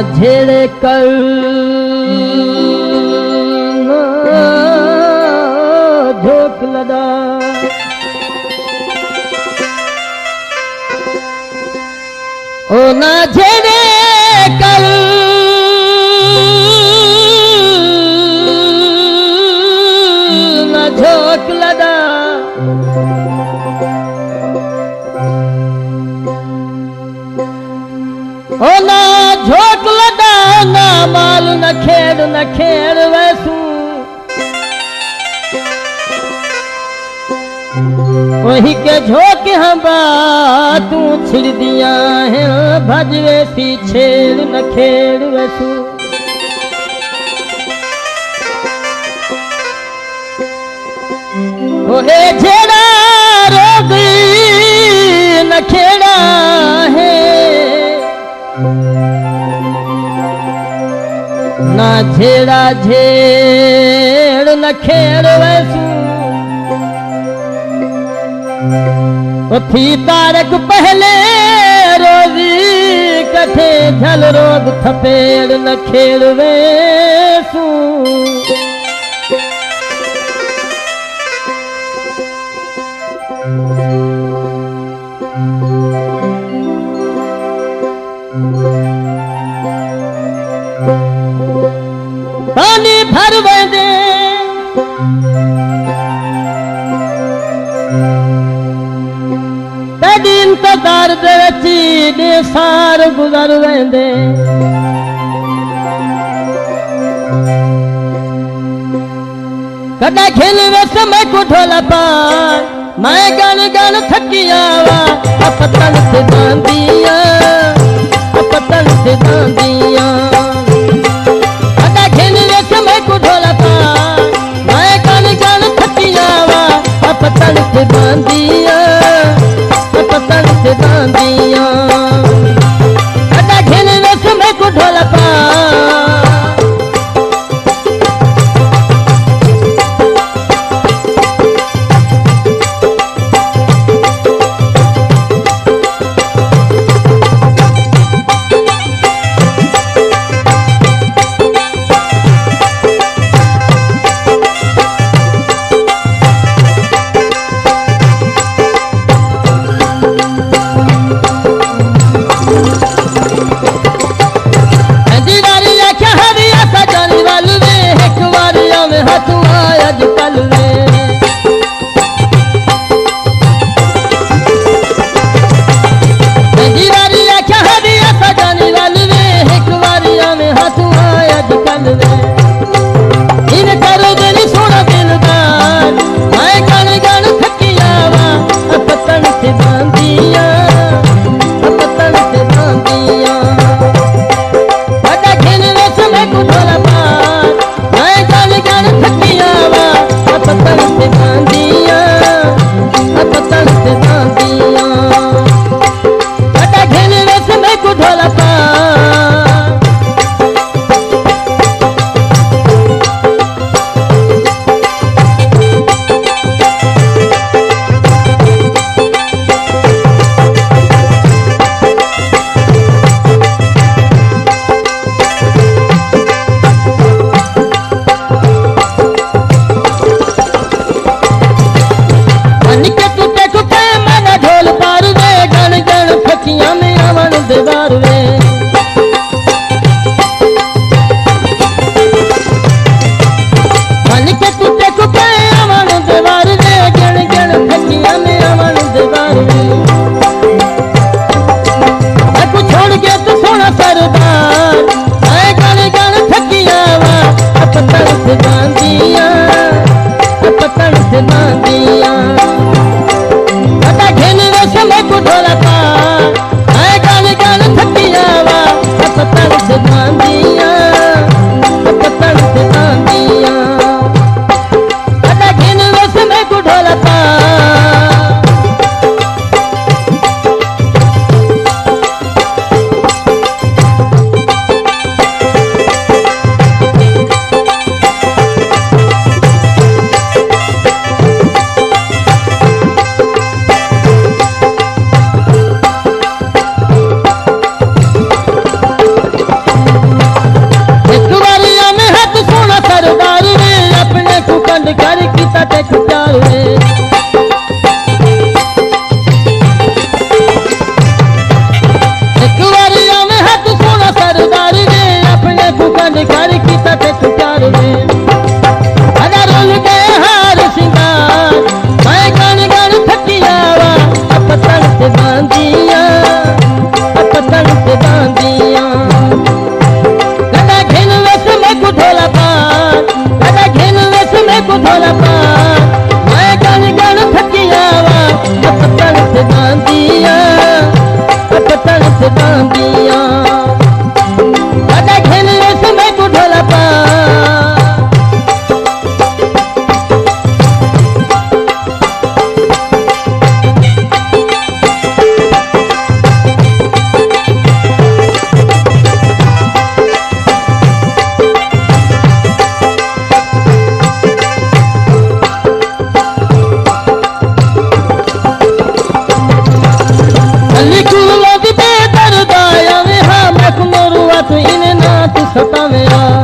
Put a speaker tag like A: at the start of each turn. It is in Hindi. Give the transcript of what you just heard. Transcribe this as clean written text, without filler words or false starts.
A: झेड़े कर ना झोंक लदा ओ ना झेड़े कर ना झोंक लदा ओ ना झोंक लदा ना माल न खेड़ वैसू वही के झोंक हम तू छिड़ दिया है भजवे सी छेड़ न खेड़ वैसू ओ ए झेड़ा रोगी न खेड़ा है ना झेड़ा झेड़ न खेड़ वैसू थी तारक पहले रोजी कथे झल रोग थपेड़ न खेड़ वैसू पानी भर वेंदे कदी इंतजार दे रची दे सार गुजर वेंदे कदा खेल वे समय को ढोला पाए मैं गन गन थकी आवा पतन से बांधिया पतन से बांधिया कदा खेल वे समय को ढोला पाए मैं गन गन थकी आवा पतन से बांधिया पतन से बांधिया कदा खेल वे समय को ढोला पाए आ